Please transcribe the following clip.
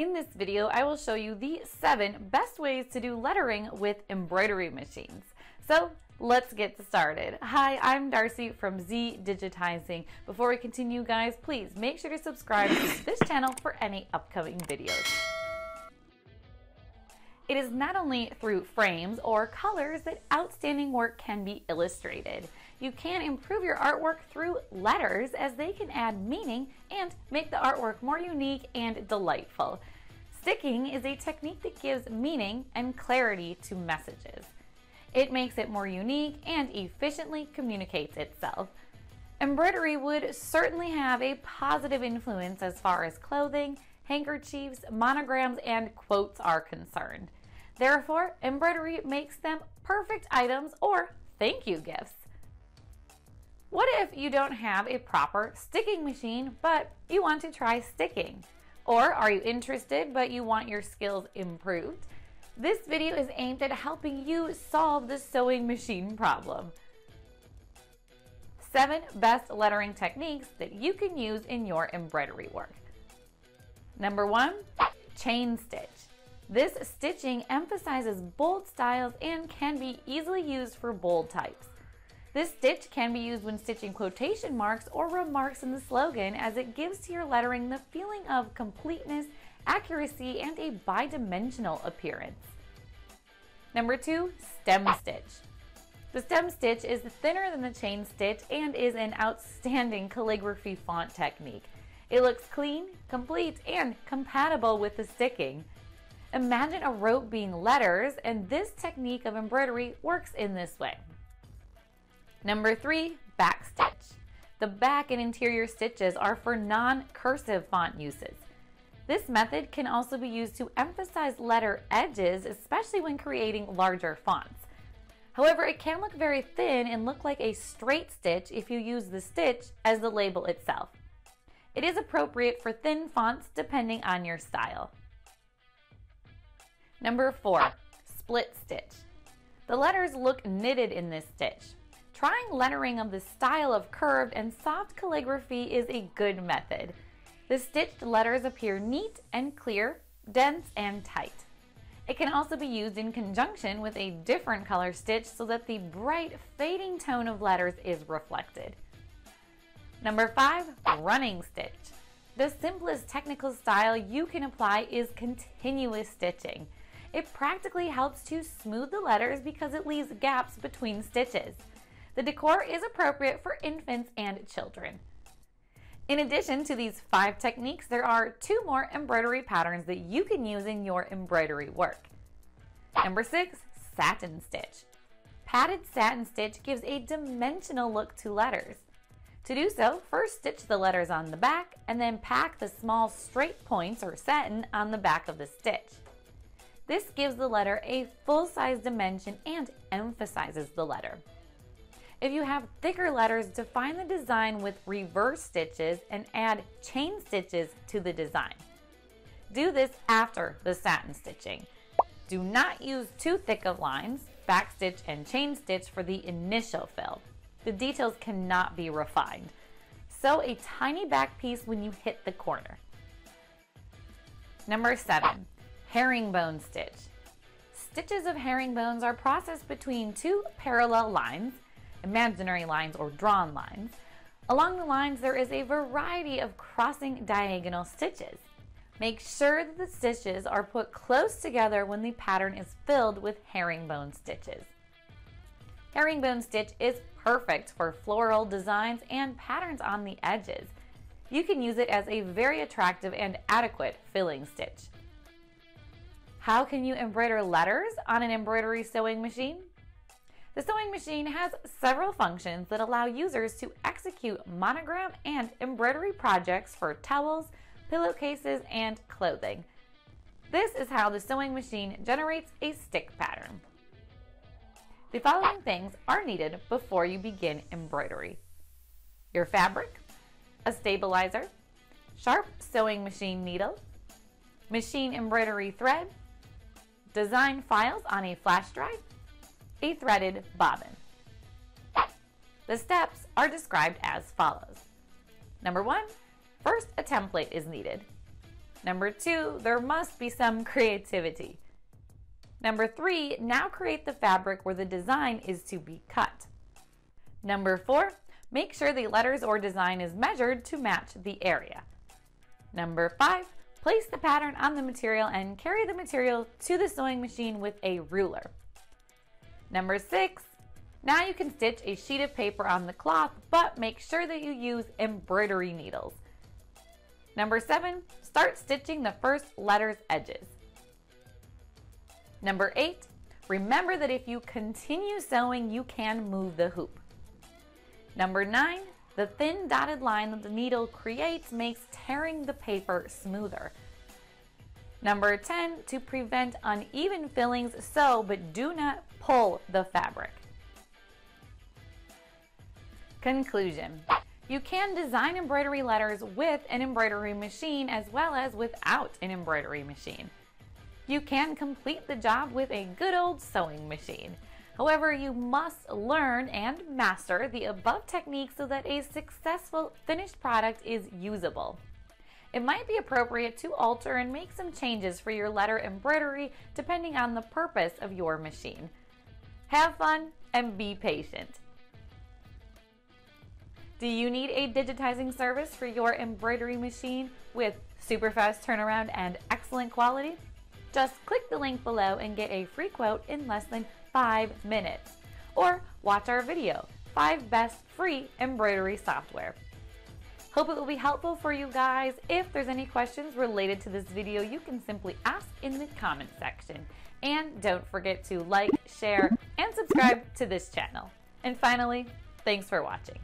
In this video, I will show you the 7 best ways to do lettering with embroidery machines. So let's get started. Hi, I'm Darcy from Zdigitizing. Before we continue, guys, please make sure to subscribe to this channel for any upcoming videos. It is not only through frames or colors that outstanding work can be illustrated. You can improve your artwork through letters, as they can add meaning and make the artwork more unique and delightful. Sticking is a technique that gives meaning and clarity to messages. It makes it more unique and efficiently communicates itself. Embroidery would certainly have a positive influence as far as clothing, handkerchiefs, monograms, and quotes are concerned. Therefore, embroidery makes them perfect items or thank you gifts. What if you don't have a proper sticking machine, but you want to try sticking? Or are you interested, but you want your skills improved? This video is aimed at helping you solve the sewing machine problem. 7 best lettering techniques that you can use in your embroidery work. Number 1, chain stitch. This stitching emphasizes bold styles and can be easily used for bold types. This stitch can be used when stitching quotation marks or remarks in the slogan, as it gives to your lettering the feeling of completeness, accuracy, and a bi-dimensional appearance. Number 2, stem stitch. The stem stitch is thinner than the chain stitch and is an outstanding calligraphy font technique. It looks clean, complete, and compatible with the sticking. Imagine a rope being letters, and this technique of embroidery works in this way. Number 3, back stitch. The back and interior stitches are for non-cursive font uses. This method can also be used to emphasize letter edges, especially when creating larger fonts. However, it can look very thin and look like a straight stitch if you use the stitch as the label itself. It is appropriate for thin fonts depending on your style. Number 4, split stitch. The letters look knitted in this stitch. Trying lettering of the style of curved and soft calligraphy is a good method. The stitched letters appear neat and clear, dense and tight. It can also be used in conjunction with a different color stitch so that the bright, fading tone of letters is reflected. Number 5, running stitch. The simplest technical style you can apply is continuous stitching. It practically helps to smooth the letters because it leaves gaps between stitches. The decor is appropriate for infants and children. In addition to these 5 techniques, there are 2 more embroidery patterns that you can use in your embroidery work. Number 6, satin stitch. Padded satin stitch gives a dimensional look to letters. To do so, first stitch the letters on the back and then pack the small straight points or satin on the back of the stitch. This gives the letter a full-size dimension and emphasizes the letter. If you have thicker letters, define the design with reverse stitches and add chain stitches to the design. Do this after the satin stitching. Do not use too thick of lines, backstitch and chain stitch, for the initial fill. The details cannot be refined. Sew a tiny back piece when you hit the corner. Number 7, herringbone stitch. Stitches of herringbones are processed between 2 parallel lines, imaginary lines or drawn lines. Along the lines, there is a variety of crossing diagonal stitches. Make sure that the stitches are put close together when the pattern is filled with herringbone stitches. Herringbone stitch is perfect for floral designs and patterns on the edges. You can use it as a very attractive and adequate filling stitch. How can you embroider letters on an embroidery sewing machine? The sewing machine has several functions that allow users to execute monogram and embroidery projects for towels, pillowcases, and clothing. This is how the sewing machine generates a stick pattern. The following things are needed before you begin embroidery: your fabric, a stabilizer, sharp sewing machine needle, machine embroidery thread, design files on a flash drive, a threaded bobbin. The steps are described as follows. Number 1, first a template is needed. Number 2, there must be some creativity. Number 3, now create the fabric where the design is to be cut. Number 4, make sure the letters or design is measured to match the area. Number 5, place the pattern on the material and carry the material to the sewing machine with a ruler. Number 6, now you can stitch a sheet of paper on the cloth, but make sure that you use embroidery needles. Number 7, start stitching the first letter's edges. Number 8, remember that if you continue sewing, you can move the hoop. Number 9, the thin dotted line that the needle creates makes tearing the paper smoother. Number 10, to prevent uneven fillings, sew but do not pull the fabric. Conclusion. You can design embroidery letters with an embroidery machine as well as without an embroidery machine. You can complete the job with a good old sewing machine. However, you must learn and master the above techniques so that a successful finished product is usable. It might be appropriate to alter and make some changes for your letter embroidery depending on the purpose of your machine. Have fun and be patient. Do you need a digitizing service for your embroidery machine with super fast turnaround and excellent quality? Just click the link below and get a free quote in less than 5 minutes. Or watch our video, 5 best free embroidery software. Hope it will be helpful for you guys. If there's any questions related to this video, you can simply ask in the comment section. And don't forget to like, share, and subscribe to this channel. And finally, thanks for watching.